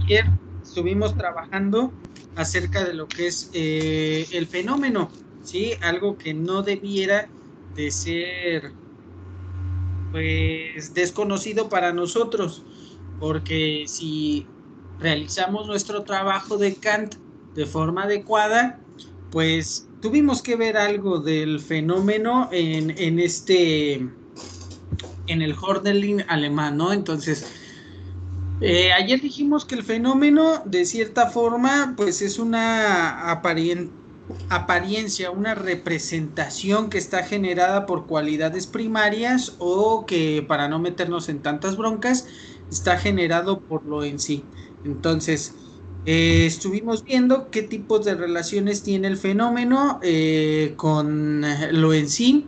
ayer estuvimos trabajando acerca de lo que es el fenómeno, ¿sí? Algo que no debiera de ser, pues, desconocido para nosotros, porque si realizamos nuestro trabajo de Kant de forma adecuada, pues tuvimos que ver algo del fenómeno en el Hölderlin alemán, ¿no? Entonces, ayer dijimos que el fenómeno, de cierta forma, pues es una apariencia, una representación que está generada por cualidades primarias o que, para no meternos en tantas broncas, está generado por lo en sí. Entonces, estuvimos viendo qué tipos de relaciones tiene el fenómeno con lo en sí,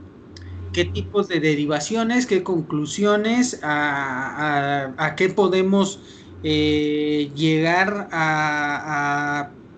qué tipos de derivaciones, qué conclusiones, a qué podemos llegar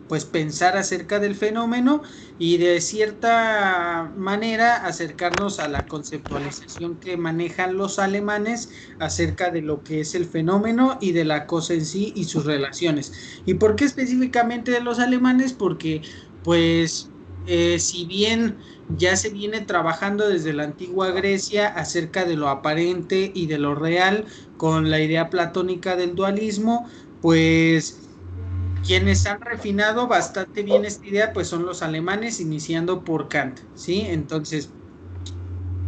pues pensar acerca del fenómeno y de cierta manera acercarnos a la conceptualización que manejan los alemanes acerca de lo que es el fenómeno y de la cosa en sí y sus relaciones. ¿Y por qué específicamente de los alemanes? Porque pues si bien ya se viene trabajando desde la antigua Grecia acerca de lo aparente y de lo real con la idea platónica del dualismo, pues quienes han refinado bastante bien esta idea pues son los alemanes, iniciando por Kant, ¿sí? Entonces,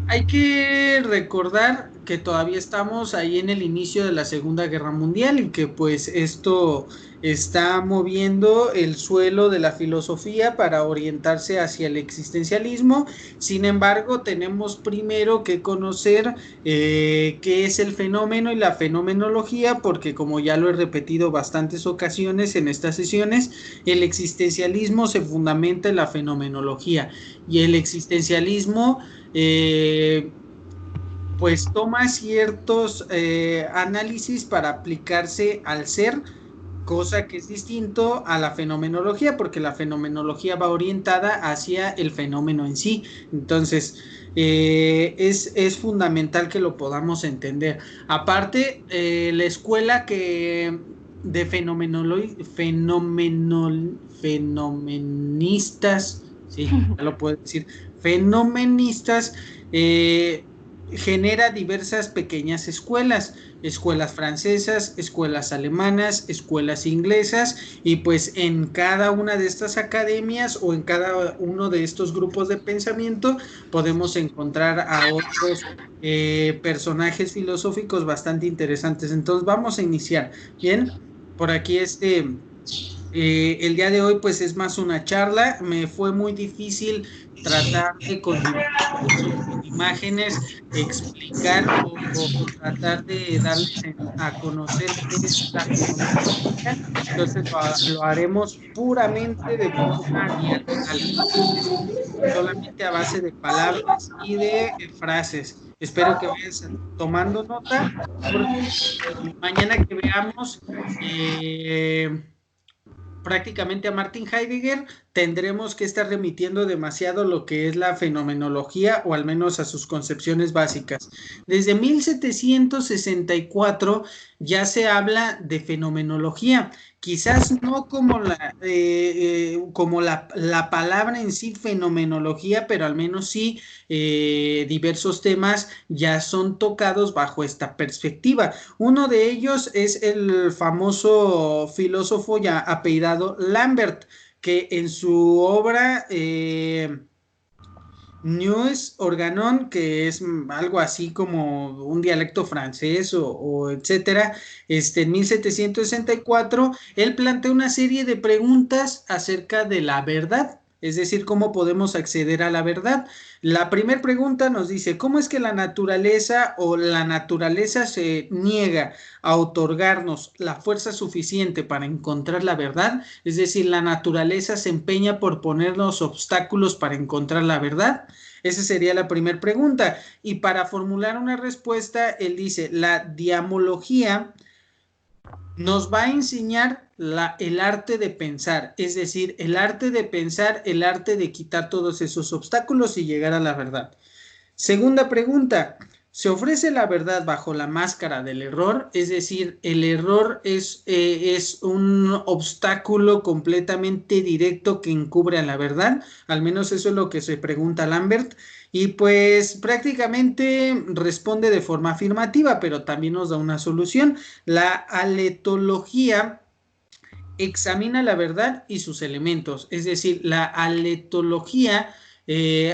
hay que recordar que todavía estamos ahí en el inicio de la Segunda Guerra Mundial y que pues esto está moviendo el suelo de la filosofía para orientarse hacia el existencialismo. Sin embargo, tenemos primero que conocer qué es el fenómeno y la fenomenología, porque como ya lo he repetido bastantes ocasiones en estas sesiones, el existencialismo se fundamenta en la fenomenología y el existencialismo eh, pues toma ciertos análisis para aplicarse al ser, cosa que es distinto a la fenomenología, porque la fenomenología va orientada hacia el fenómeno en sí. Entonces, es fundamental que lo podamos entender. Aparte, la escuela que de fenomenistas, sí, ya lo puedo decir, fenomenistas, genera diversas pequeñas escuelas, escuelas francesas, escuelas alemanas, escuelas inglesas, y pues en cada una de estas academias o en cada uno de estos grupos de pensamiento podemos encontrar a otros personajes filosóficos bastante interesantes. Entonces vamos a iniciar. Bien, por aquí el día de hoy pues es más una charla. Me fue muy difícil tratar de con dibujos o con imágenes explicar o tratar de darles a conocer qué es la fenomenología. Entonces lo haremos puramente de forma dialectal, es decir, solamente a base de palabras y de frases. Espero que vayas tomando nota porque mañana que veamos prácticamente a Martin Heidegger, tendremos que estar remitiendo demasiado lo que es la fenomenología o al menos a sus concepciones básicas. Desde 1764 ya se habla de fenomenología, quizás no como la palabra en sí fenomenología, pero al menos sí diversos temas ya son tocados bajo esta perspectiva. Uno de ellos es el famoso filósofo ya apellidado Lambert, que en su obra News Organon, que es algo así como un dialecto francés o etcétera, en 1764, él plantea una serie de preguntas acerca de la verdad, es decir, cómo podemos acceder a la verdad. La primera pregunta nos dice, ¿cómo es que la naturaleza se niega a otorgarnos la fuerza suficiente para encontrar la verdad? Es decir, la naturaleza se empeña por ponernos obstáculos para encontrar la verdad. Esa sería la primera pregunta. Y para formular una respuesta, él dice, la diamología nos va a enseñar el arte de pensar, es decir, el arte de pensar, el arte de quitar todos esos obstáculos y llegar a la verdad. Segunda pregunta, Se ofrece la verdad bajo la máscara del error, es decir, el error es un obstáculo completamente directo que encubre a la verdad, al menos eso es lo que se pregunta Lambert, y pues prácticamente responde de forma afirmativa, pero también nos da una solución. La aletología examina la verdad y sus elementos, es decir, la aletología,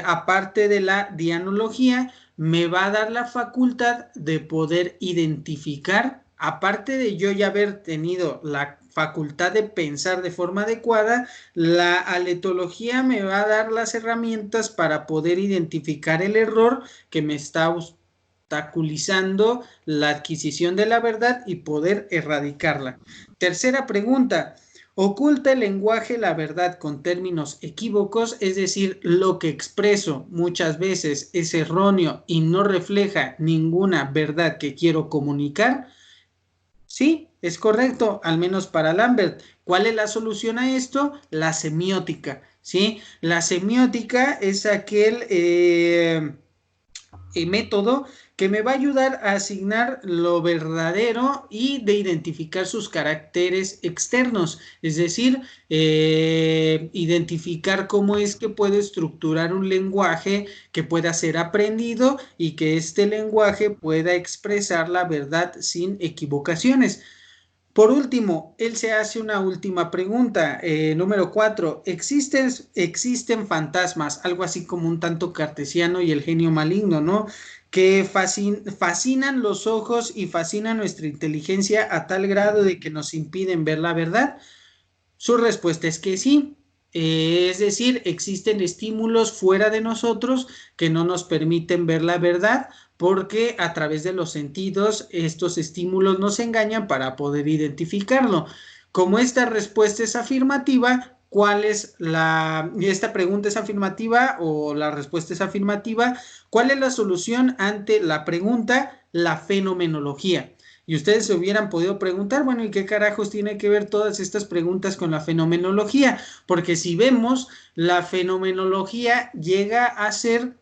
aparte de la dianología, me va a dar la facultad de poder identificar, aparte de yo ya haber tenido la facultad de pensar de forma adecuada, la aletología me va a dar las herramientas para poder identificar el error que me está obstaculizando la adquisición de la verdad y poder erradicarla. Tercera pregunta. ¿Oculta el lenguaje la verdad con términos equívocos? Es decir, lo que expreso muchas veces es erróneo y no refleja ninguna verdad que quiero comunicar. Sí, es correcto, al menos para Lambert. ¿Cuál es la solución a esto? La semiótica, ¿sí? La semiótica es aquel método que me va a ayudar a asignar lo verdadero y de identificar sus caracteres externos, es decir, identificar cómo es que puedo estructurar un lenguaje que pueda ser aprendido y que este lenguaje pueda expresar la verdad sin equivocaciones. Por último, él se hace una última pregunta, número 4. ¿Existen fantasmas, algo así como un tanto cartesiano y el genio maligno, ¿no? Que fascinan los ojos y fascinan nuestra inteligencia a tal grado de que nos impiden ver la verdad? Su respuesta es que sí. Es decir, existen estímulos fuera de nosotros que no nos permiten ver la verdad porque a través de los sentidos estos estímulos nos engañan para poder identificarlo. Como esta respuesta es afirmativa, ¿cuál es esta pregunta es afirmativa o la respuesta es afirmativa? ¿Cuál es la solución ante la pregunta? La fenomenología. Y ustedes se hubieran podido preguntar, bueno, ¿y qué carajos tiene que ver todas estas preguntas con la fenomenología? Porque si vemos, la fenomenología llega a ser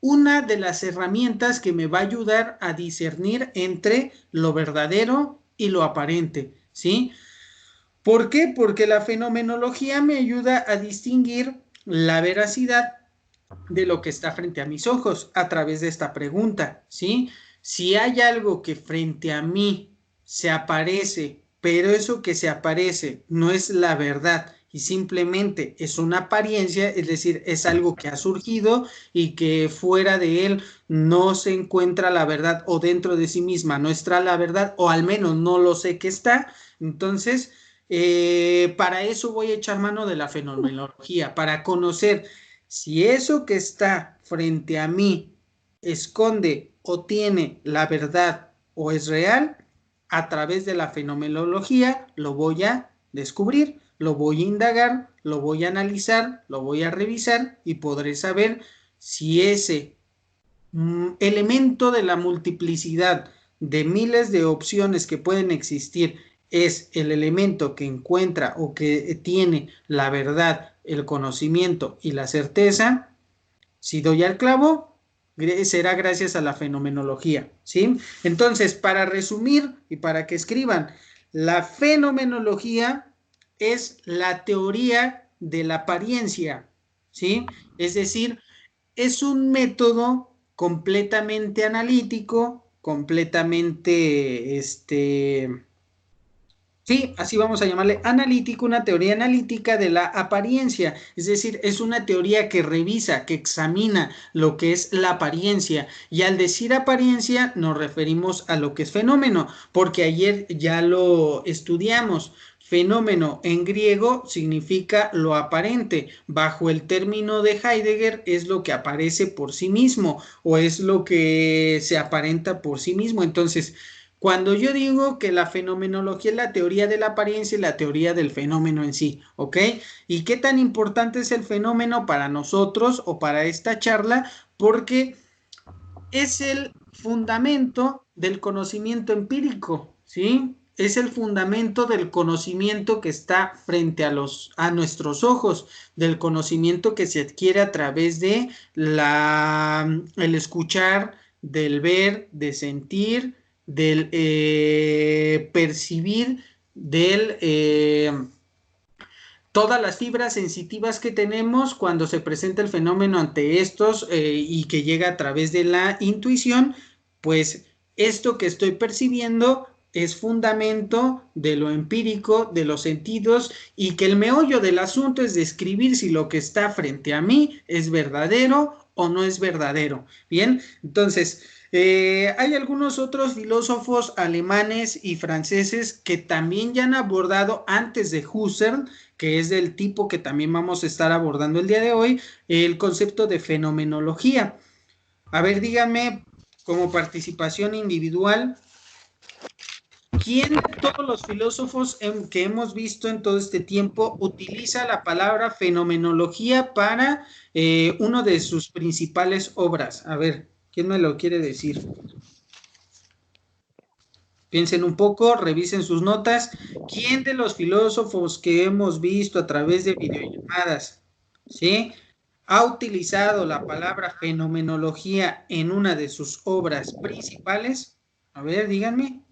una de las herramientas que me va a ayudar a discernir entre lo verdadero y lo aparente, ¿sí? ¿Por qué? Porque la fenomenología me ayuda a distinguir la veracidad de lo que está frente a mis ojos a través de esta pregunta, ¿sí? Si hay algo que frente a mí se aparece, pero eso que se aparece no es la verdad y simplemente es una apariencia, es decir, es algo que ha surgido y que fuera de él no se encuentra la verdad o dentro de sí misma no está la verdad o al menos no lo sé que está, entonces para eso voy a echar mano de la fenomenología, para conocer si eso que está frente a mí esconde o tiene la verdad o es real, a través de la fenomenología lo voy a descubrir, lo voy a indagar, lo voy a analizar, lo voy a revisar y podré saber si ese elemento de la multiplicidad de miles de opciones que pueden existir es el elemento que encuentra o que tiene la verdad, el conocimiento y la certeza. Si doy al clavo, será gracias a la fenomenología, ¿sí? Entonces, para resumir y para que escriban, la fenomenología es la teoría de la apariencia, ¿sí? Es decir, es un método completamente analítico, completamente, sí, así vamos a llamarle analítico, una teoría analítica de la apariencia, es decir, es una teoría que revisa, que examina lo que es la apariencia y al decir apariencia nos referimos a lo que es fenómeno, porque ayer ya lo estudiamos. Fenómeno en griego significa lo aparente. Bajo el término de Heidegger es lo que aparece por sí mismo o es lo que se aparenta por sí mismo. Entonces, cuando yo digo que la fenomenología es la teoría de la apariencia y la teoría del fenómeno en sí, ¿ok? ¿Y qué tan importante es el fenómeno para nosotros o para esta charla? Porque es el fundamento del conocimiento empírico, ¿sí? Es el fundamento del conocimiento que está frente a nuestros ojos, del conocimiento que se adquiere a través de el escuchar, del ver, de sentir, del percibir, del todas las fibras sensitivas que tenemos cuando se presenta el fenómeno ante estos y que llega a través de la intuición, pues esto que estoy percibiendo es fundamento de lo empírico, de los sentidos, y que el meollo del asunto es describir si lo que está frente a mí es verdadero o no es verdadero. Bien, entonces, hay algunos otros filósofos alemanes y franceses que también ya han abordado antes de Husserl, que es del tipo que también vamos a estar abordando el día de hoy, el concepto de fenomenología. A ver, díganme, como participación individual, ¿quién de todos los filósofos que hemos visto en todo este tiempo utiliza la palabra fenomenología para una de sus principales obras? A ver, ¿quién me lo quiere decir? Piensen un poco, revisen sus notas. ¿Quién de los filósofos que hemos visto a través de videollamadas, ¿sí?, ha utilizado la palabra fenomenología en una de sus obras principales? A ver, díganme.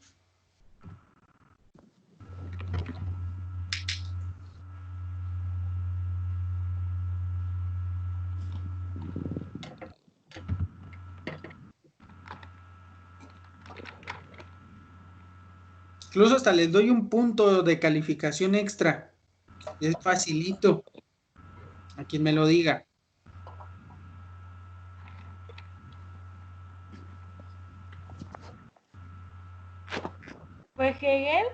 Incluso hasta les doy un punto de calificación extra. Es facilito, a quien me lo diga. ¿Fue Hegel?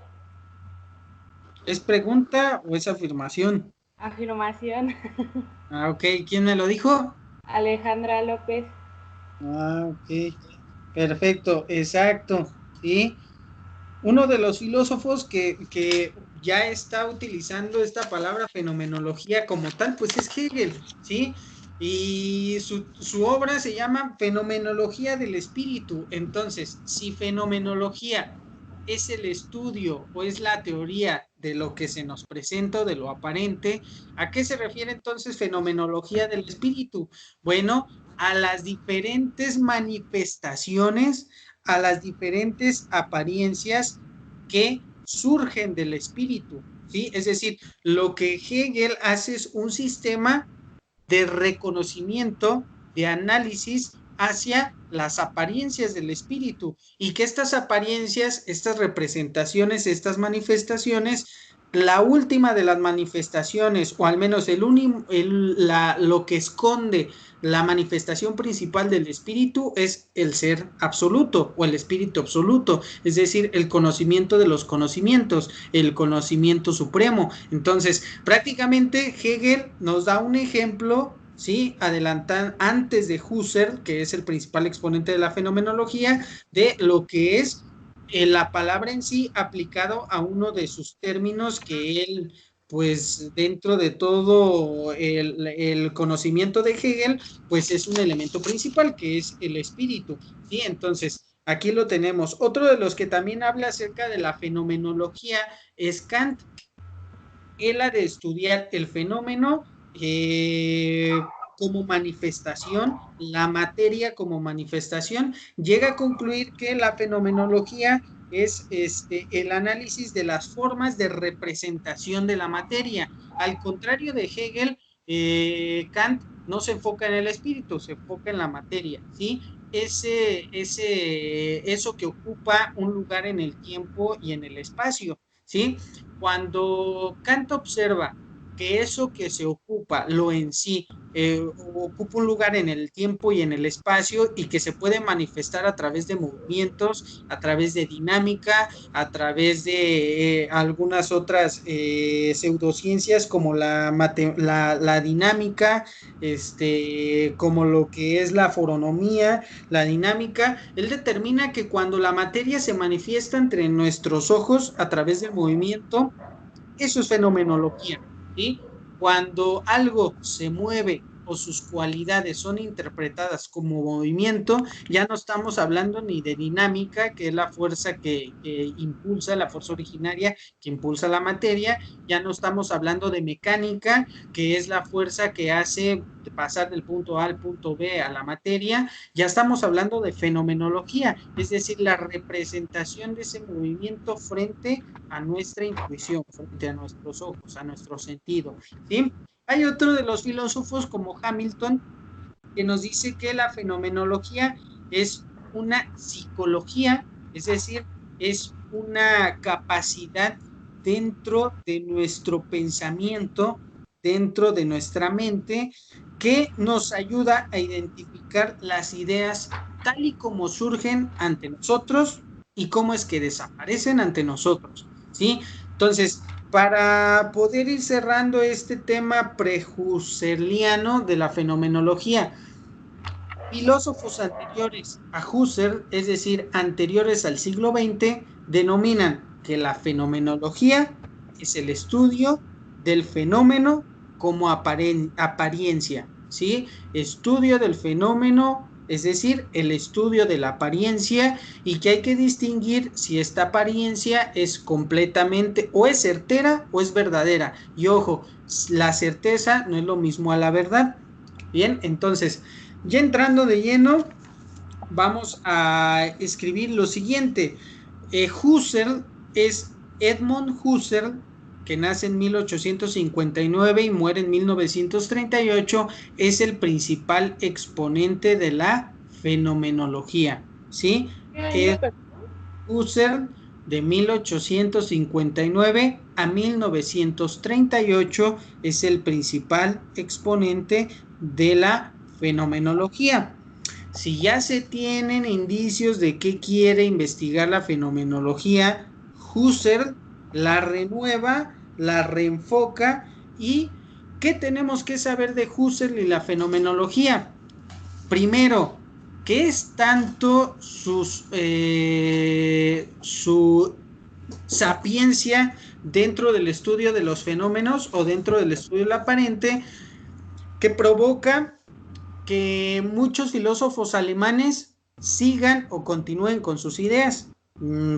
¿Es pregunta o es afirmación? Afirmación. Ah, ok. ¿Quién me lo dijo? Alejandra López. Ah, ok. Perfecto, exacto. ¿Sí? Uno de los filósofos que ya está utilizando esta palabra fenomenología como tal, pues es Hegel, ¿sí? Y su obra se llama Fenomenología del Espíritu. Entonces, si fenomenología es el estudio o es la teoría de lo que se nos presenta, de lo aparente, ¿a qué se refiere entonces fenomenología del espíritu? Bueno, a las diferentes manifestaciones, a las diferentes apariencias que surgen del espíritu, ¿sí? Es decir, lo que Hegel hace es un sistema de reconocimiento, de análisis hacia las apariencias del espíritu, y que estas apariencias, estas representaciones, estas manifestaciones, la última de las manifestaciones, o al menos lo que esconde la manifestación principal del espíritu, es el ser absoluto o el espíritu absoluto, es decir, el conocimiento de los conocimientos, el conocimiento supremo. Entonces, prácticamente Hegel nos da un ejemplo, ¿sí?, adelantan antes de Husserl, que es el principal exponente de la fenomenología, de lo que es la palabra en sí aplicado a uno de sus términos que él, pues dentro de todo el conocimiento de Hegel, pues es un elemento principal, que es el espíritu, ¿sí? Entonces, aquí lo tenemos. Otro de los que también habla acerca de la fenomenología es Kant. Él ha de estudiar el fenómeno como manifestación, la materia como manifestación. Llega a concluir que la fenomenología es el análisis de las formas de representación de la materia. Al contrario de Hegel, Kant no se enfoca en el espíritu, se enfoca en la materia, ¿sí? Eso que ocupa un lugar en el tiempo y en el espacio, ¿sí? Cuando Kant observa que eso que se ocupa, lo en sí, ocupa un lugar en el tiempo y en el espacio, y que se puede manifestar a través de movimientos, a través de dinámica, a través de algunas otras pseudociencias como la dinámica, como lo que es la foronomía, la dinámica. Él determina que cuando la materia se manifiesta entre nuestros ojos a través del movimiento, eso es fenomenología, ¿sí? Cuando algo se mueve o sus cualidades son interpretadas como movimiento, ya no estamos hablando ni de dinámica, que es la fuerza que impulsa, la fuerza originaria que impulsa la materia, ya no estamos hablando de mecánica, que es la fuerza que hace pasar del punto A al punto B a la materia, ya estamos hablando de fenomenología, es decir, la representación de ese movimiento frente a nuestra intuición, frente a nuestros ojos, a nuestro sentido, ¿sí? Hay otro de los filósofos como Hamilton que nos dice que la fenomenología es una psicología, es decir, es una capacidad dentro de nuestro pensamiento, dentro de nuestra mente, que nos ayuda a identificar las ideas tal y como surgen ante nosotros y cómo es que desaparecen ante nosotros, ¿sí? Entonces, para poder ir cerrando este tema prehusserliano de la fenomenología, filósofos anteriores a Husserl, es decir, anteriores al siglo XX, denominan que la fenomenología es el estudio del fenómeno como apariencia, ¿sí? Estudio del fenómeno, es decir, el estudio de la apariencia, y que hay que distinguir si esta apariencia es completamente o es certera o es verdadera. Y ojo, la certeza no es lo mismo a la verdad. Bien, entonces, ya entrando de lleno, vamos a escribir lo siguiente. Husserl es Edmund Husserl, que nace en 1859 y muere en 1938, es el principal exponente de la fenomenología, ¿sí? Husserl, de 1859 a 1938, es el principal exponente de la fenomenología. Si ya se tienen indicios de qué quiere investigar la fenomenología, Husserl la renueva, la reenfoca. ¿Y qué tenemos que saber de Husserl y la fenomenología? Primero, ¿qué es tanto su sapiencia dentro del estudio de los fenómenos o dentro del estudio del aparente, que provoca que muchos filósofos alemanes sigan o continúen con sus ideas?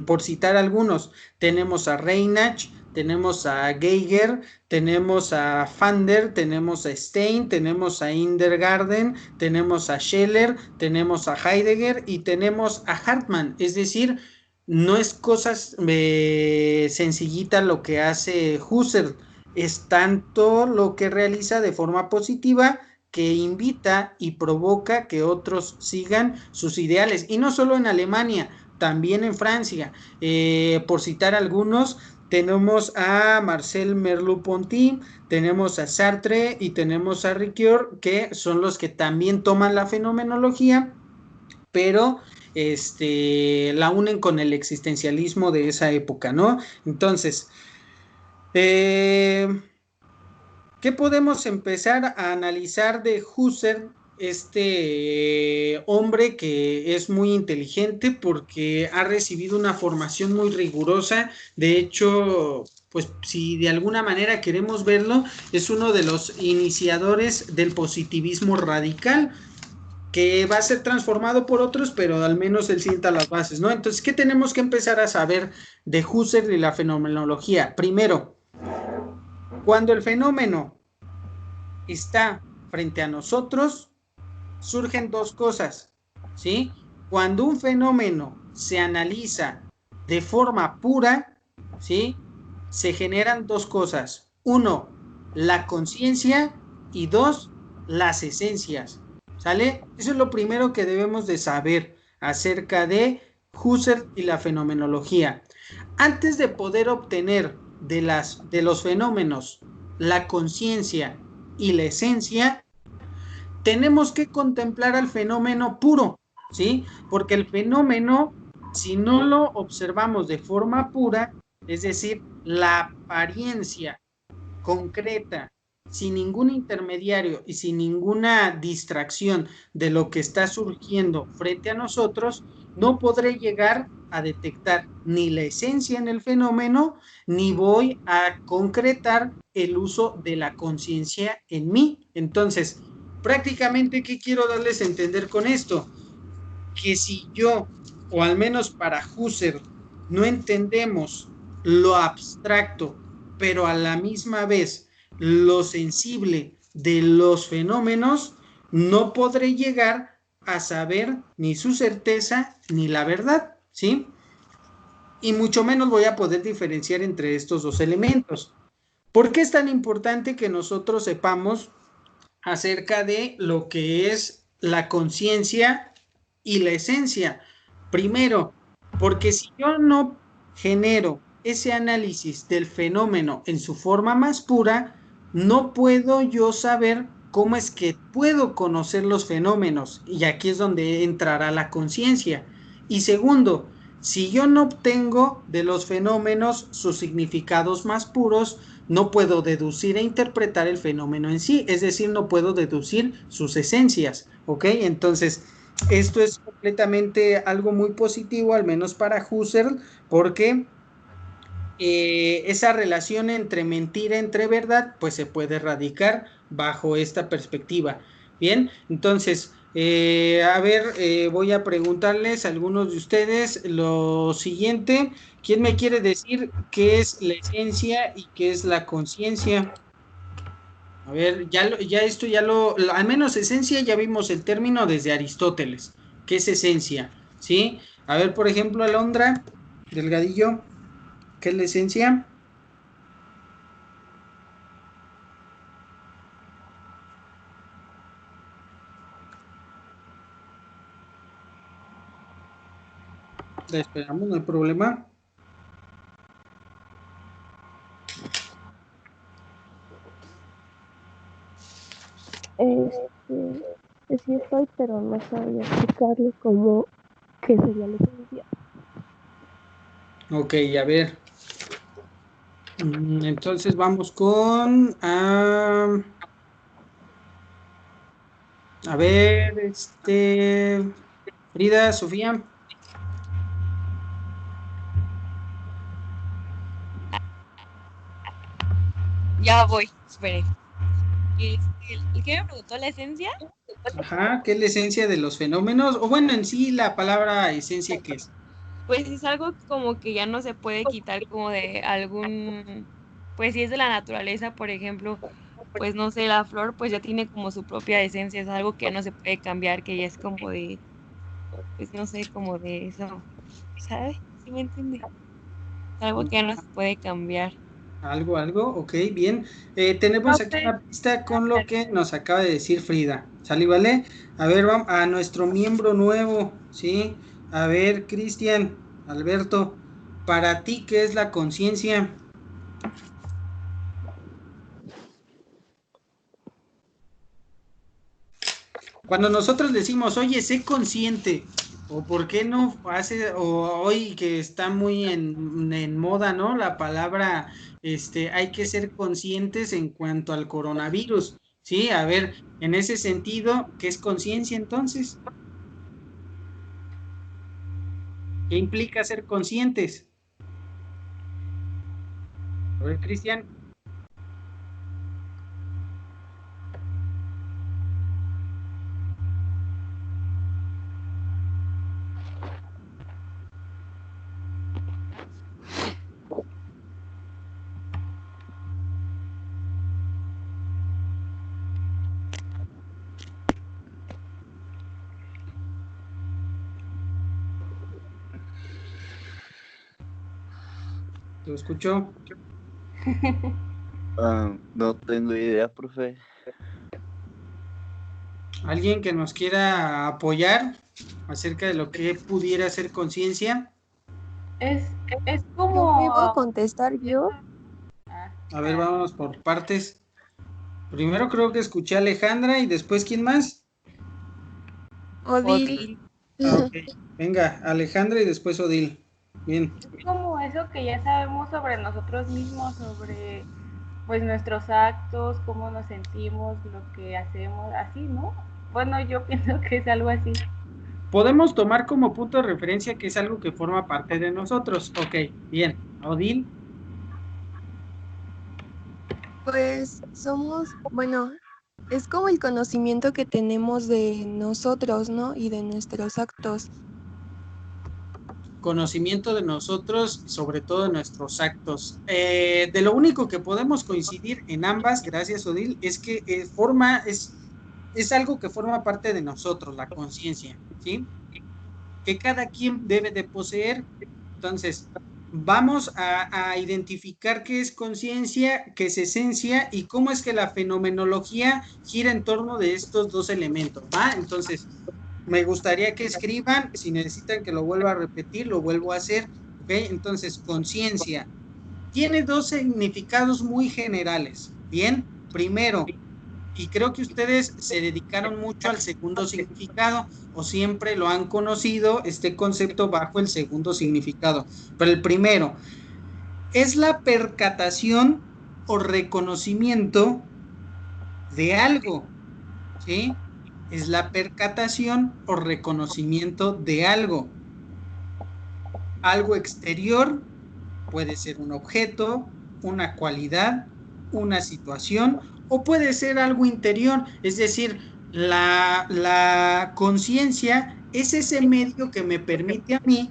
Por citar algunos, tenemos a Reinach, tenemos a Geiger, tenemos a Fander, tenemos a Stein, tenemos a Indergarden, tenemos a Scheller, tenemos a Heidegger y tenemos a Hartmann. Es decir, no es cosa sencillita lo que hace Husserl, es tanto lo que realiza de forma positiva, que invita y provoca que otros sigan sus ideales, y no solo en Alemania, también en Francia. Por citar algunos, tenemos a Marcel Merleau-Ponty, tenemos a Sartre y tenemos a Ricoeur, que son los que también toman la fenomenología, pero la unen con el existencialismo de esa época, ¿no? Entonces, ¿qué podemos empezar a analizar de Husserl? Hombre que es muy inteligente porque ha recibido una formación muy rigurosa. De hecho, pues si de alguna manera queremos verlo, es uno de los iniciadores del positivismo radical, que va a ser transformado por otros, pero al menos él sienta las bases, ¿no? Entonces, ¿qué tenemos que empezar a saber de Husserl y la fenomenología? Primero, cuando el fenómeno está frente a nosotros, surgen dos cosas, ¿sí? Cuando un fenómeno se analiza de forma pura, ¿sí? Se generan dos cosas. Uno, la conciencia, y dos, las esencias, ¿sale? Eso es lo primero que debemos de saber acerca de Husserl y la fenomenología. Antes de poder obtener de los fenómenos la conciencia y la esencia, tenemos que contemplar al fenómeno puro, ¿sí? Porque el fenómeno, si no lo observamos de forma pura, es decir, la apariencia concreta, sin ningún intermediario y sin ninguna distracción de lo que está surgiendo frente a nosotros, no podré llegar a detectar ni la esencia en el fenómeno, ni voy a concretar el uso de la conciencia en mí. Entonces, Prácticamente, ¿qué quiero darles a entender con esto? Que si yo, o al menos para Husserl, no entendemos lo abstracto, pero a la misma vez lo sensible de los fenómenos, no podré llegar a saber ni su certeza ni la verdad, ¿sí? Y mucho menos voy a poder diferenciar entre estos dos elementos. ¿Por qué es tan importante que nosotros sepamos acerca de lo que es la conciencia y la esencia? Primero, porque si yo no genero ese análisis del fenómeno en su forma más pura, no puedo yo saber cómo es que puedo conocer los fenómenos, y aquí es donde entrará la conciencia. Y segundo, si yo no obtengo de los fenómenos sus significados más puros, no puedo deducir e interpretar el fenómeno en sí, es decir, no puedo deducir sus esencias, ¿ok? Entonces, esto es completamente algo muy positivo, al menos para Husserl, porque esa relación entre mentira, entre verdad, pues se puede erradicar bajo esta perspectiva. Bien, entonces, a ver, voy a preguntarles a algunos de ustedes lo siguiente. ¿Quién me quiere decir qué es la esencia y qué es la conciencia? A ver, ya esto al menos esencia, ya vimos el término desde Aristóteles. ¿Qué es esencia? ¿Sí? A ver, por ejemplo, Alondra Delgadillo, ¿qué es la esencia? La esperamos, no hay problema. Sí estoy, pero no sabía explicarle cómo, qué sería la esencia. Ok, a ver. Entonces vamos con... a ver, Frida, Sofía. Ya voy, espere. ¿El que me preguntó la esencia? Ajá, ¿qué es la esencia de los fenómenos? O bueno, en sí la palabra esencia, ¿qué es? Pues es algo como que ya no se puede quitar como de algún, pues si es de la naturaleza, por ejemplo, pues no sé, la flor pues ya tiene como su propia esencia, es algo que ya no se puede cambiar, que ya es como de, pues no sé, como de eso, ¿sabes? ¿Sí me entiende? Algo que ya no se puede cambiar. Algo, ok, bien. Tenemos aquí una pista con lo que nos acaba de decir Frida. ¿Sale, vale? A ver, vamos a nuestro miembro nuevo, ¿sí? A ver, Cristian, Alberto, para ti, ¿qué es la conciencia? Cuando nosotros decimos, oye, sé consciente, o por qué no hace, o hoy que está muy en moda, ¿no? La palabra, hay que ser conscientes en cuanto al coronavirus, ¿sí? A ver, en ese sentido, ¿qué es conciencia entonces? ¿Qué implica ser conscientes? A ver, Cristian. ¿Lo escuchó? No tengo idea, profe. ¿Alguien que nos quiera apoyar acerca de lo que pudiera ser conciencia? Es, es ¿No me iba a como... contestar yo? A ver, vámonos por partes. Primero creo que escuché a Alejandra y después, ¿quién más? Odil. Ok, venga, Alejandra y después Odil. Bien. Es como eso que ya sabemos sobre nosotros mismos, sobre pues nuestros actos, cómo nos sentimos, lo que hacemos, así, ¿no? Bueno, yo pienso que es algo así. Podemos tomar como punto de referencia que es algo que forma parte de nosotros. Ok, bien. Odil. Pues somos, bueno, Es como el conocimiento que tenemos de nosotros, ¿no? Y de nuestros actos. Conocimiento de nosotros, sobre todo de nuestros actos. De lo único que podemos coincidir en ambas, gracias Odil, es que es algo que forma parte de nosotros, la conciencia, ¿sí? Que cada quien debe de poseer. Entonces, vamos a identificar qué es conciencia, qué es esencia y cómo es que la fenomenología gira en torno de estos dos elementos, ¿va? Entonces, me gustaría que escriban, si necesitan que lo vuelva a repetir, lo vuelvo a hacer, ¿ok? Entonces, conciencia tiene dos significados muy generales, ¿bien? Primero, y creo que ustedes se dedicaron mucho al segundo significado o siempre lo han conocido, este concepto bajo el segundo significado. Pero el primero es la percatación o reconocimiento de algo, ¿sí? Es la percatación o reconocimiento de algo. Algo exterior puede ser un objeto, una cualidad, una situación o puede ser algo interior, es decir, la conciencia es ese medio que me permite a mí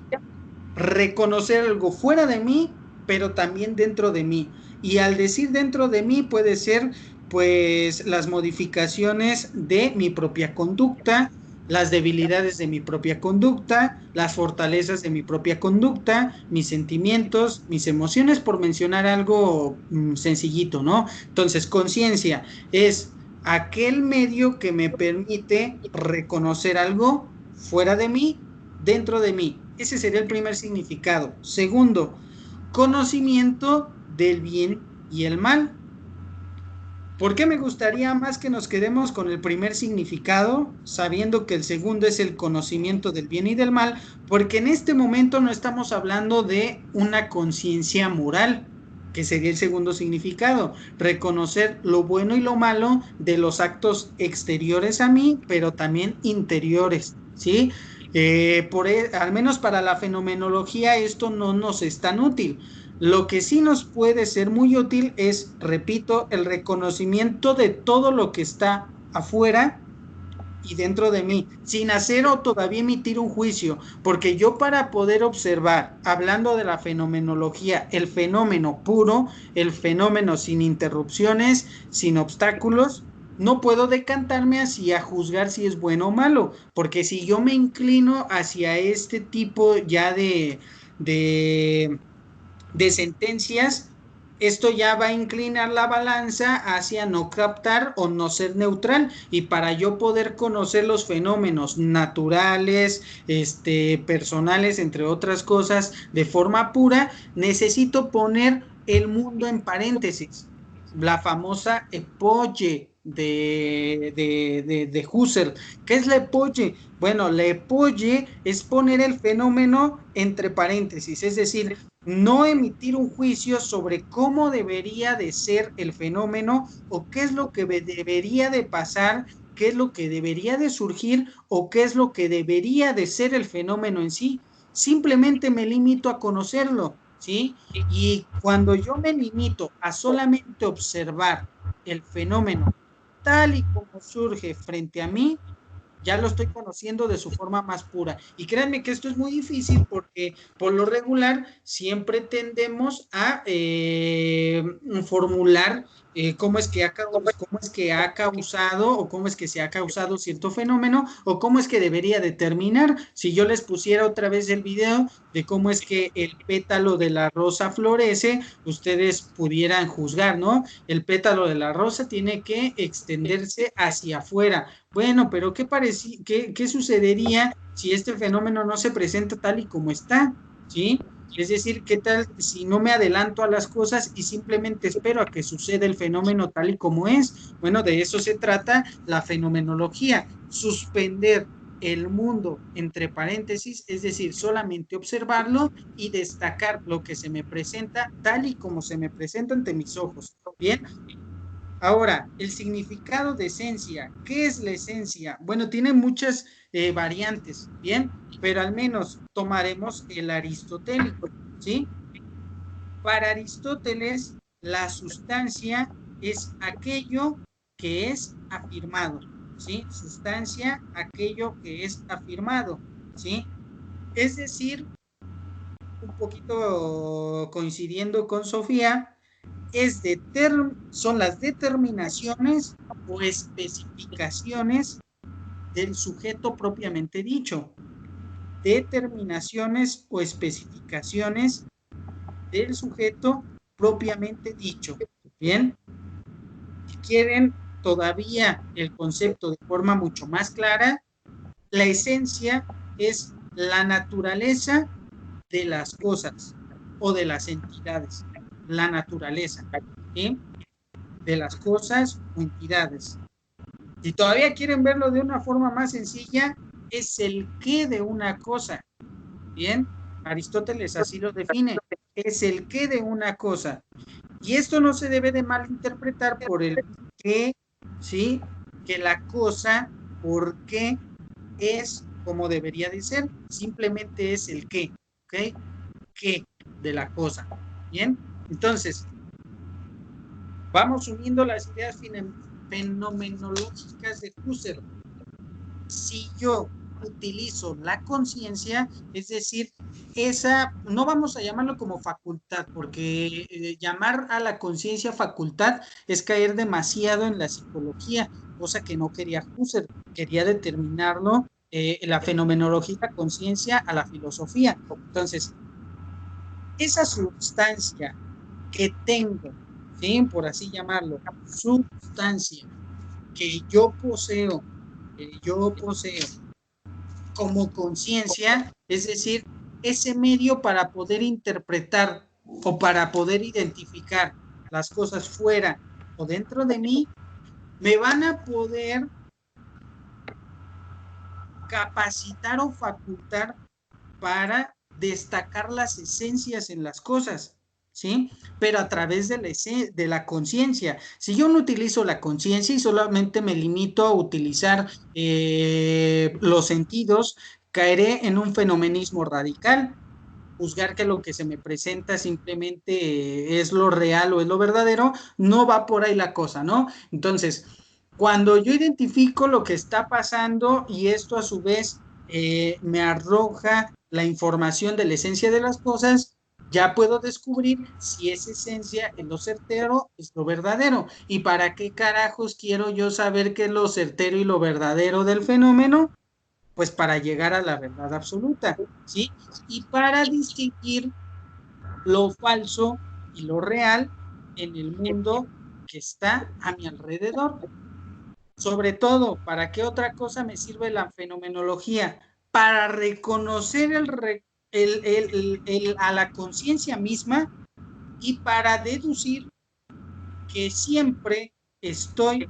reconocer algo fuera de mí, pero también dentro de mí. Y al decir dentro de mí puede ser pues las modificaciones de mi propia conducta, las debilidades de mi propia conducta, las fortalezas de mi propia conducta, mis sentimientos, mis emociones, por mencionar algo sencillito, ¿no? Entonces, conciencia es aquel medio que me permite reconocer algo fuera de mí, dentro de mí. Ese sería el primer significado. Segundo, conocimiento del bien y el mal. ¿Por qué me gustaría más que nos quedemos con el primer significado, sabiendo que el segundo es el conocimiento del bien y del mal? Porque en este momento no estamos hablando de una conciencia moral, que sería el segundo significado, reconocer lo bueno y lo malo de los actos exteriores a mí, pero también interiores, ¿sí? Al menos para la fenomenología esto no nos es tan útil. Lo que sí nos puede ser muy útil es, repito, el reconocimiento de todo lo que está afuera y dentro de mí, sin hacer o todavía emitir un juicio, porque yo para poder observar, hablando de la fenomenología, el fenómeno puro, el fenómeno sin interrupciones, sin obstáculos, no puedo decantarme hacia juzgar si es bueno o malo, porque si yo me inclino hacia este tipo ya de sentencias, esto ya va a inclinar la balanza hacia no captar o no ser neutral, y para yo poder conocer los fenómenos naturales, personales, entre otras cosas, de forma pura, necesito poner el mundo en paréntesis, la famosa epoge de Husserl. ¿Qué es la epoge? Bueno, la epoge es poner el fenómeno entre paréntesis, es decir, no emitir un juicio sobre cómo debería de ser el fenómeno o qué es lo que debería de pasar, qué es lo que debería de surgir o qué es lo que debería de ser el fenómeno en sí. Simplemente me limito a conocerlo, ¿sí? Y cuando yo me limito a solamente observar el fenómeno tal y como surge frente a mí, ya lo estoy conociendo de su forma más pura. Y créanme que esto es muy difícil porque por lo regular siempre tendemos a formular cómo es que ha causado o cómo es que se ha causado cierto fenómeno o cómo es que debería determinar. Si yo les pusiera otra vez el video de cómo es que el pétalo de la rosa florece, ustedes pudieran juzgar, ¿no? El pétalo de la rosa tiene que extenderse hacia afuera. Bueno, pero ¿qué sucedería si este fenómeno no se presenta tal y como está? ¿Sí? Es decir, ¿qué tal si no me adelanto a las cosas y simplemente espero a que suceda el fenómeno tal y como es? Bueno, de eso se trata la fenomenología, suspender el mundo entre paréntesis, es decir, solamente observarlo y destacar lo que se me presenta tal y como se me presenta ante mis ojos. Bien, ahora, el significado de esencia. ¿Qué es la esencia? Bueno, tiene muchas variantes, ¿bien? Pero al menos tomaremos el aristotélico, ¿sí? Para Aristóteles, la sustancia es aquello que es afirmado, ¿sí? Sustancia, aquello que es afirmado, ¿sí? Es decir, un poquito coincidiendo con Sofía, son las determinaciones o especificaciones del sujeto propiamente dicho. Determinaciones o especificaciones del sujeto propiamente dicho. Bien, si quieren todavía el concepto de forma mucho más clara, la esencia es la naturaleza de las cosas o de las entidades. La naturaleza, ¿sí? De las cosas o entidades. Si todavía quieren verlo de una forma más sencilla, es el qué de una cosa. Bien, Aristóteles así lo define, es el qué de una cosa. Y esto no se debe de malinterpretar por el qué, ¿sí? Que la cosa, por qué es como debería de ser, simplemente es el qué, ¿ok? ¿Qué de la cosa? Bien, entonces, vamos uniendo las ideas fenomenológicas de Husserl. Si yo utilizo la conciencia, es decir, esa, no vamos a llamarlo como facultad, porque llamar a la conciencia facultad es caer demasiado en la psicología, cosa que no quería Husserl, quería determinarlo la fenomenología conciencia a la filosofía. Entonces, esa sustancia que tengo, ¿sí? Por así llamarlo, sustancia que yo poseo como conciencia, es decir, ese medio para poder interpretar o para poder identificar las cosas fuera o dentro de mí, me van a poder capacitar o facultar para destacar las esencias en las cosas, ¿sí? Pero a través de la conciencia. Si yo no utilizo la conciencia y solamente me limito a utilizar los sentidos, caeré en un fenomenismo radical, juzgar que lo que se me presenta simplemente es lo real o es lo verdadero, no va por ahí la cosa, ¿no? Entonces, cuando yo identifico lo que está pasando y esto a su vez me arroja la información de la esencia de las cosas, ya puedo descubrir si esa esencia es lo certero, es lo verdadero. ¿Y para qué carajos quiero yo saber qué es lo certero y lo verdadero del fenómeno? Pues para llegar a la verdad absoluta, ¿sí? Y para distinguir lo falso y lo real en el mundo que está a mi alrededor. Sobre todo, ¿para qué otra cosa me sirve la fenomenología? Para reconocer a la conciencia misma y para deducir que siempre estoy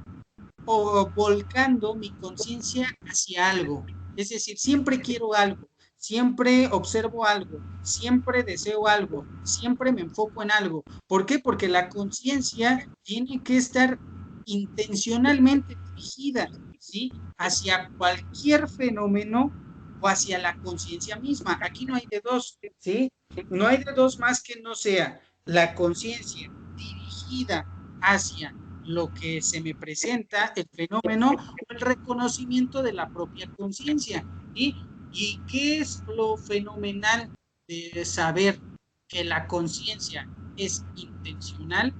volcando mi conciencia hacia algo. Es decir, siempre quiero algo, siempre observo algo, siempre deseo algo, siempre me enfoco en algo. ¿Por qué? Porque la conciencia tiene que estar intencionalmente dirigida, ¿sí? Hacia cualquier fenómeno o hacia la conciencia misma. Aquí no hay de dos, ¿sí? No hay de dos más que no sea la conciencia dirigida hacia lo que se me presenta, el fenómeno o el reconocimiento de la propia conciencia. ¿Sí? ¿Y qué es lo fenomenal de saber que la conciencia es intencional?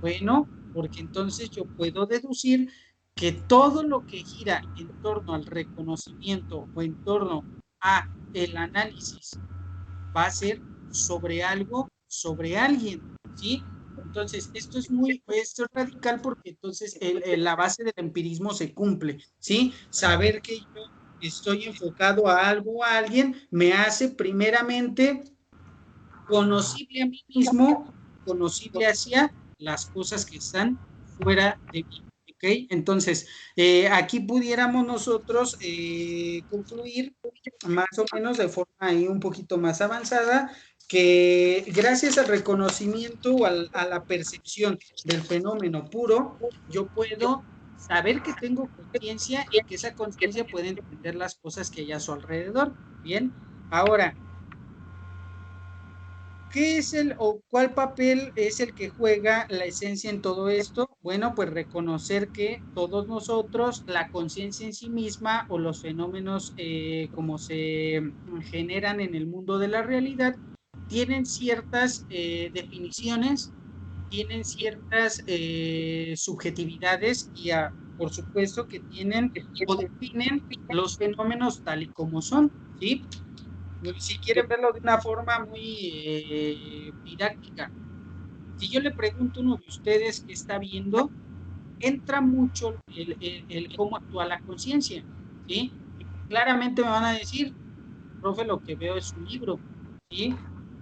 Bueno, porque entonces yo puedo deducir que todo lo que gira en torno al reconocimiento o en torno a el análisis va a ser sobre algo, sobre alguien, ¿sí? Entonces, esto es radical porque entonces la base del empirismo se cumple, ¿sí? Saber que yo estoy enfocado a algo o a alguien me hace primeramente conocible a mí mismo, conocible hacia las cosas que están fuera de mí, ¿ok? Entonces, aquí pudiéramos nosotros concluir más o menos de forma ahí un poquito más avanzada, que gracias al reconocimiento o a la percepción del fenómeno puro, yo puedo saber que tengo conciencia y que esa conciencia puede entender las cosas que hay a su alrededor. Bien, ahora, ¿qué es o cuál papel es el que juega la esencia en todo esto? Bueno, pues reconocer que todos nosotros, la conciencia en sí misma o los fenómenos como se generan en el mundo de la realidad, tienen ciertas definiciones, tienen ciertas subjetividades y por supuesto que tienen o definen los fenómenos tal y como son, ¿sí? Si quieren verlo de una forma muy didáctica, si yo le pregunto a uno de ustedes que está viendo, entra mucho el cómo actúa la conciencia, ¿sí? Claramente me van a decir, profe, lo que veo es un libro, ¿sí?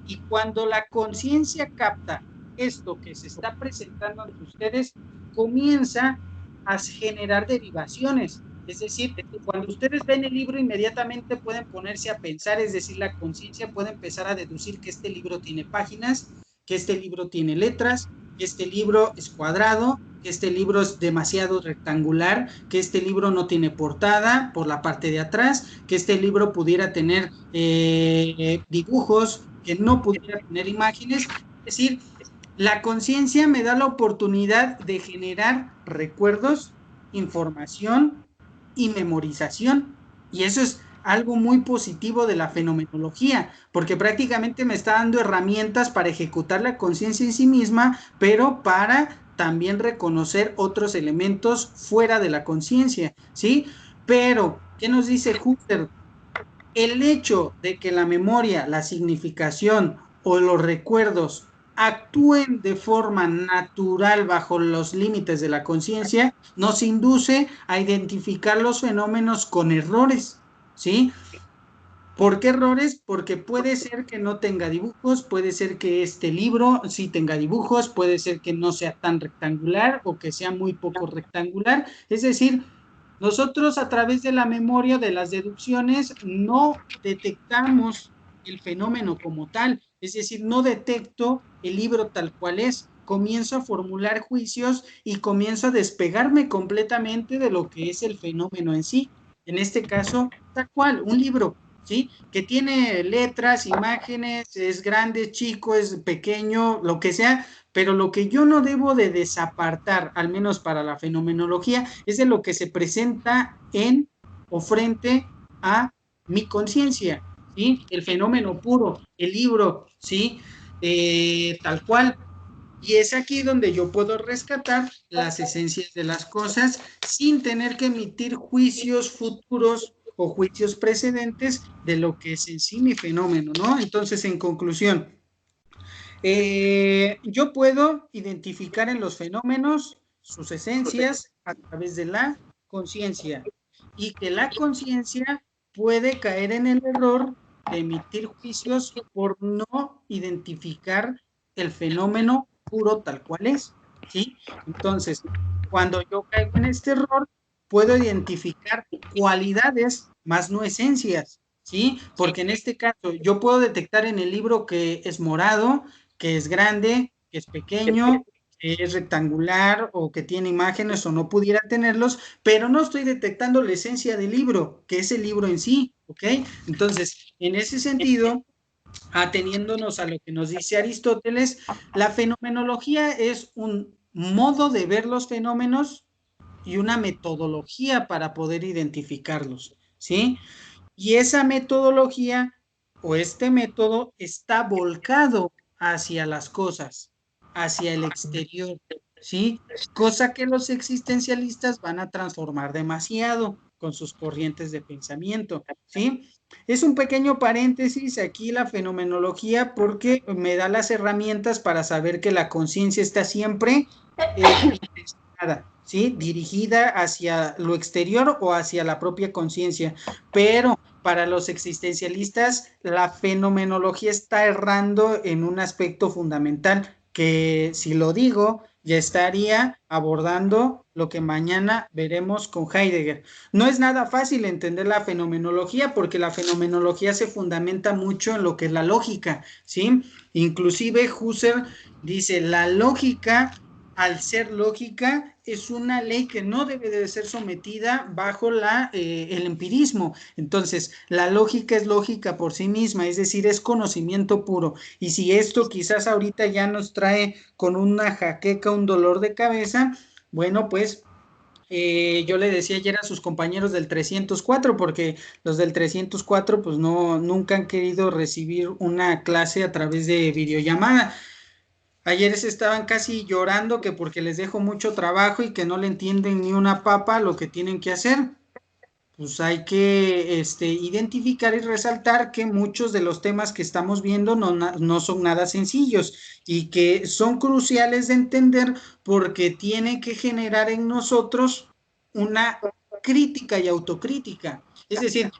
Y cuando la conciencia capta esto que se está presentando ante ustedes, comienza a generar derivaciones. Es decir, cuando ustedes ven el libro, inmediatamente pueden ponerse a pensar, es decir, la conciencia puede empezar a deducir que este libro tiene páginas, que este libro tiene letras, que este libro es cuadrado, que este libro es demasiado rectangular, que este libro no tiene portada por la parte de atrás, que este libro pudiera tener dibujos, que no pudiera tener imágenes. Es decir, la conciencia me da la oportunidad de generar recuerdos, información y memorización. Y eso es algo muy positivo de la fenomenología, porque prácticamente me está dando herramientas para ejecutar la conciencia en sí misma, pero para también reconocer otros elementos fuera de la conciencia, ¿sí? Pero, ¿qué nos dice Husserl? El hecho de que la memoria, la significación o los recuerdos actúen de forma natural bajo los límites de la conciencia, nos induce a identificar los fenómenos con errores, ¿sí? ¿Por qué errores? Porque puede ser que no tenga dibujos, puede ser que este libro sí tenga dibujos, puede ser que no sea tan rectangular o que sea muy poco rectangular. Es decir, nosotros a través de la memoria, de las deducciones, no detectamos el fenómeno como tal. Es decir, no detecto el libro tal cual es. Comienzo a formular juicios y comienzo a despegarme completamente de lo que es el fenómeno en sí. En este caso, tal cual, un libro, ¿sí? Que tiene letras, imágenes, es grande, chico, es pequeño, lo que sea, pero lo que yo no debo de desapartar, al menos para la fenomenología, es de lo que se presenta en o frente a mi conciencia, ¿sí? El fenómeno puro, el libro, ¿sí? Tal cual. Y es aquí donde yo puedo rescatar las esencias de las cosas sin tener que emitir juicios futuros o juicios precedentes de lo que es en sí mi fenómeno, ¿no? Entonces, en conclusión, yo puedo identificar en los fenómenos sus esencias a través de la conciencia y que la conciencia puede caer en el error de emitir juicios por no identificar el fenómeno puro tal cual es, ¿sí? Entonces, cuando yo caigo en este error, puedo identificar cualidades más no esencias, ¿sí? Porque en este caso yo puedo detectar en el libro que es morado, que es grande, que es pequeño, que es rectangular o que tiene imágenes o no pudiera tenerlos, pero no estoy detectando la esencia del libro, que es el libro en sí, ¿ok? Entonces, en ese sentido, ateniéndonos a lo que nos dice Aristóteles, la fenomenología es un modo de ver los fenómenos y una metodología para poder identificarlos, ¿sí? Y esa metodología o este método está volcado hacia las cosas, hacia el exterior, ¿sí? Cosa que los existencialistas van a transformar demasiado con sus corrientes de pensamiento, ¿sí? Es un pequeño paréntesis aquí la fenomenología porque me da las herramientas para saber que la conciencia está siempre intencionada, ¿sí? Dirigida hacia lo exterior o hacia la propia conciencia, pero para los existencialistas la fenomenología está errando en un aspecto fundamental que si lo digo ya estaría abordando lo que mañana veremos con Heidegger. No es nada fácil entender la fenomenología porque la fenomenología se fundamenta mucho en lo que es la lógica, ¿sí? Inclusive Husserl dice la lógica al ser lógica, es una ley que no debe de ser sometida bajo el empirismo. Entonces, la lógica es lógica por sí misma, es decir, es conocimiento puro. Y si esto quizás ahorita ya nos trae con una jaqueca, un dolor de cabeza, bueno, pues yo le decía ayer a sus compañeros del 304, porque los del 304 pues no, nunca han querido recibir una clase a través de videollamada. Ayer se estaban casi llorando que porque les dejo mucho trabajo y que no le entienden ni una papa lo que tienen que hacer. Pues hay que identificar y resaltar que muchos de los temas que estamos viendo no son nada sencillos y que son cruciales de entender porque tiene que generar en nosotros una crítica y autocrítica. Es decir,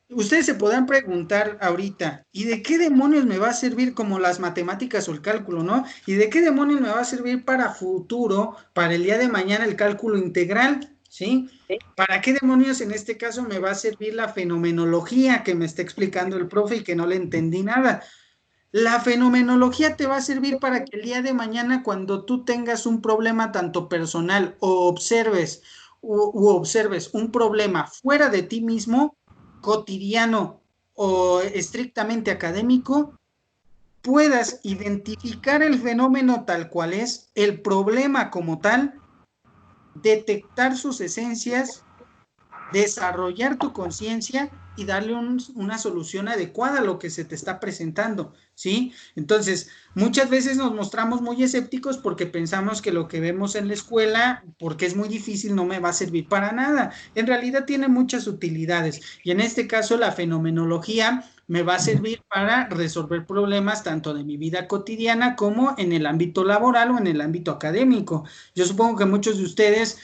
ustedes se podrán preguntar ahorita, ¿y de qué demonios me va a servir como las matemáticas o el cálculo, no? ¿Y de qué demonios me va a servir para futuro, para el día de mañana el cálculo integral? ¿Sí? ¿Para qué demonios en este caso me va a servir la fenomenología que me está explicando el profe y que no le entendí nada? La fenomenología te va a servir para que el día de mañana, cuando tú tengas un problema tanto personal o observes un problema fuera de ti mismo, cotidiano o estrictamente académico, puedas identificar el fenómeno tal cual es, el problema como tal, detectar sus esencias, desarrollar tu conciencia y darle una solución adecuada a lo que se te está presentando, ¿sí? Entonces, muchas veces nos mostramos muy escépticos porque pensamos que lo que vemos en la escuela, porque es muy difícil, no me va a servir para nada. En realidad tiene muchas utilidades y en este caso la fenomenología me va a servir para resolver problemas tanto de mi vida cotidiana como en el ámbito laboral o en el ámbito académico. Yo supongo que muchos de ustedes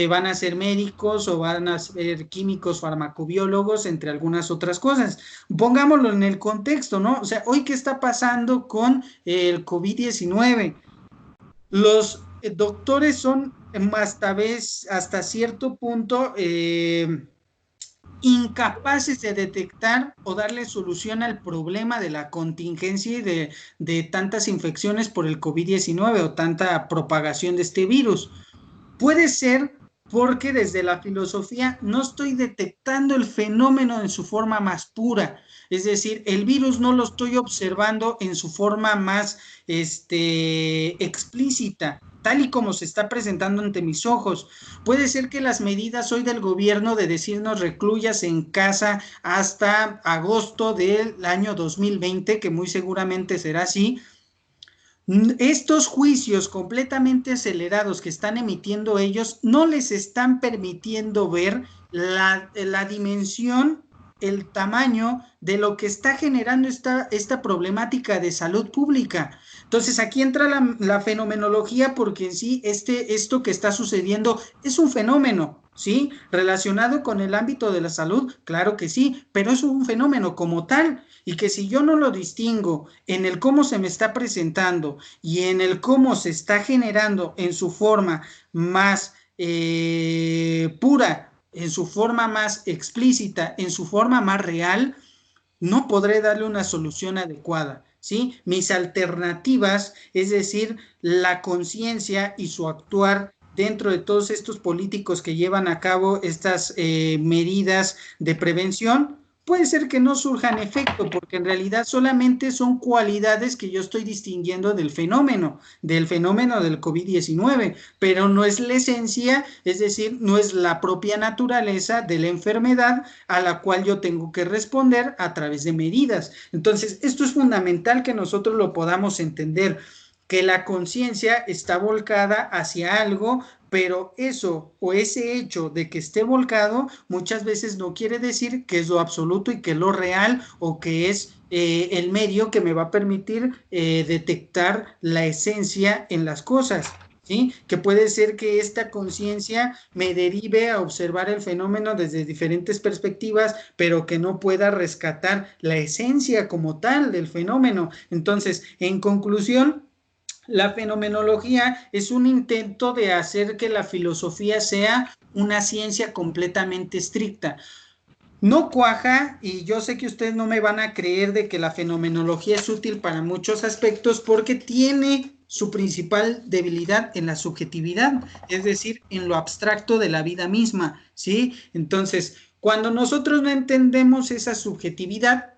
van a ser médicos o van a ser químicos, farmacobiólogos, entre algunas otras cosas. Pongámoslo en el contexto, ¿no? O sea, hoy qué está pasando con el COVID-19. Los doctores son hasta cierto punto incapaces de detectar o darle solución al problema de la contingencia y de tantas infecciones por el COVID-19 o tanta propagación de este virus. Puede ser porque desde la filosofía no estoy detectando el fenómeno en su forma más pura, es decir, el virus no lo estoy observando en su forma más explícita, tal y como se está presentando ante mis ojos. Puede ser que las medidas hoy del gobierno de decirnos recluyas en casa hasta agosto del año 2020, que muy seguramente será así, estos juicios completamente acelerados que están emitiendo ellos no les están permitiendo ver la dimensión, el tamaño de lo que está generando esta problemática de salud pública. Entonces aquí entra la fenomenología porque en sí esto que está sucediendo es un fenómeno, ¿sí? Relacionado con el ámbito de la salud, claro que sí, pero es un fenómeno como tal y que si yo no lo distingo en el cómo se me está presentando y en el cómo se está generando en su forma más pura, en su forma más explícita, en su forma más real, no podré darle una solución adecuada, ¿sí? Mis alternativas, es decir, la conciencia y su actuar dentro de todos estos políticos que llevan a cabo estas medidas de prevención, puede ser que no surjan efecto, porque en realidad solamente son cualidades que yo estoy distinguiendo del fenómeno del COVID-19, pero no es la esencia, es decir, no es la propia naturaleza de la enfermedad a la cual yo tengo que responder a través de medidas. Entonces, esto es fundamental que nosotros lo podamos entender, que la conciencia está volcada hacia algo, pero eso o ese hecho de que esté volcado muchas veces no quiere decir que es lo absoluto y que es lo real o que es el medio que me va a permitir detectar la esencia en las cosas, ¿sí? Que puede ser que esta conciencia me derive a observar el fenómeno desde diferentes perspectivas, pero que no pueda rescatar la esencia como tal del fenómeno. Entonces, en conclusión, la fenomenología es un intento de hacer que la filosofía sea una ciencia completamente estricta. No cuaja, y yo sé que ustedes no me van a creer de que la fenomenología es útil para muchos aspectos porque tiene su principal debilidad en la subjetividad, es decir, en lo abstracto de la vida misma, ¿sí? Entonces, cuando nosotros no entendemos esa subjetividad,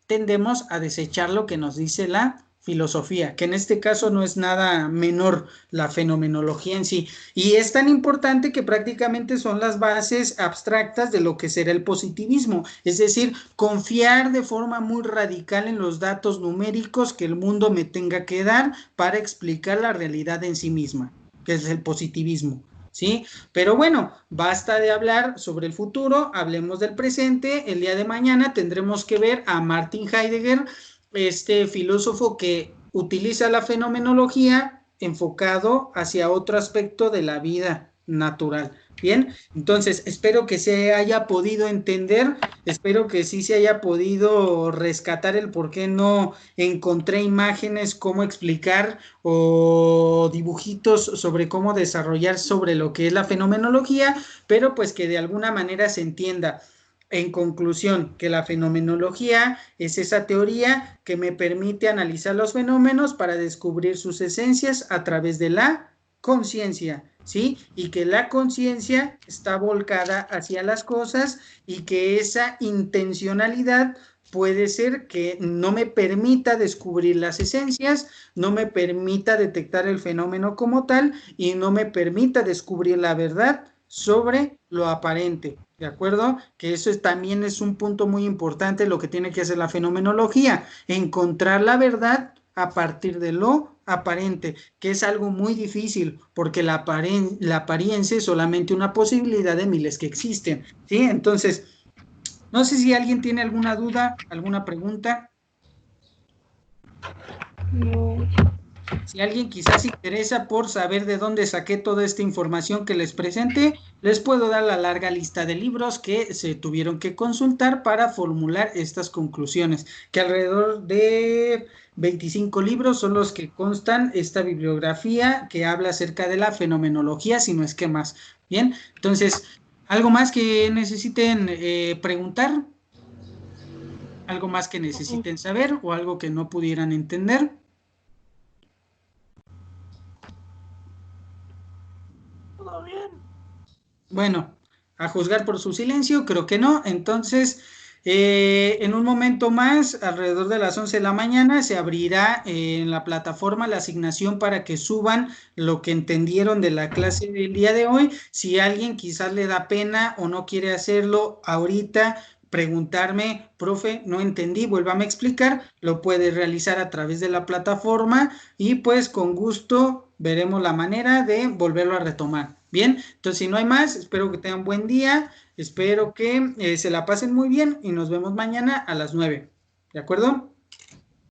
tendemos a desechar lo que nos dice la filosofía, que en este caso no es nada menor la fenomenología en sí, y es tan importante que prácticamente son las bases abstractas de lo que será el positivismo, es decir, confiar de forma muy radical en los datos numéricos que el mundo me tenga que dar para explicar la realidad en sí misma, que es el positivismo. ¿Sí? Pero bueno, basta de hablar sobre el futuro, hablemos del presente. El día de mañana tendremos que ver a Martin Heidegger, este filósofo que utiliza la fenomenología enfocado hacia otro aspecto de la vida natural. Bien, entonces espero que se haya podido entender, espero que sí se haya podido rescatar el por qué no encontré imágenes, cómo explicar o dibujitos sobre cómo desarrollar sobre lo que es la fenomenología, pero pues que de alguna manera se entienda. En conclusión, que la fenomenología es esa teoría que me permite analizar los fenómenos para descubrir sus esencias a través de la conciencia, ¿sí? Y que la conciencia está volcada hacia las cosas y que esa intencionalidad puede ser que no me permita descubrir las esencias, no me permita detectar el fenómeno como tal y no me permita descubrir la verdad sobre lo aparente, ¿de acuerdo? Que eso también es un punto muy importante, lo que tiene que hacer la fenomenología, encontrar la verdad a partir de lo aparente, que es algo muy difícil, porque la apariencia es solamente una posibilidad de miles que existen, ¿sí? Entonces, no sé si alguien tiene alguna duda, alguna pregunta. No. Si alguien quizás se interesa por saber de dónde saqué toda esta información que les presenté, les puedo dar la larga lista de libros que se tuvieron que consultar para formular estas conclusiones, que alrededor de 25 libros son los que constan esta bibliografía que habla acerca de la fenomenología, si no es que más. Bien, entonces, ¿algo más que necesiten preguntar? ¿Algo más que necesiten saber o algo que no pudieran entender? Todo bien. Bueno, a juzgar por su silencio, creo que no. Entonces, en un momento más, alrededor de las 11 de la mañana, se abrirá en la plataforma la asignación para que suban lo que entendieron de la clase del día de hoy. Si alguien quizás le da pena o no quiere hacerlo ahorita, preguntarme, profe, no entendí, vuélvame a explicar, lo puede realizar a través de la plataforma y pues con gusto veremos la manera de volverlo a retomar. Bien, entonces si no hay más, espero que tengan buen día, espero que se la pasen muy bien y nos vemos mañana a las 9. ¿De acuerdo?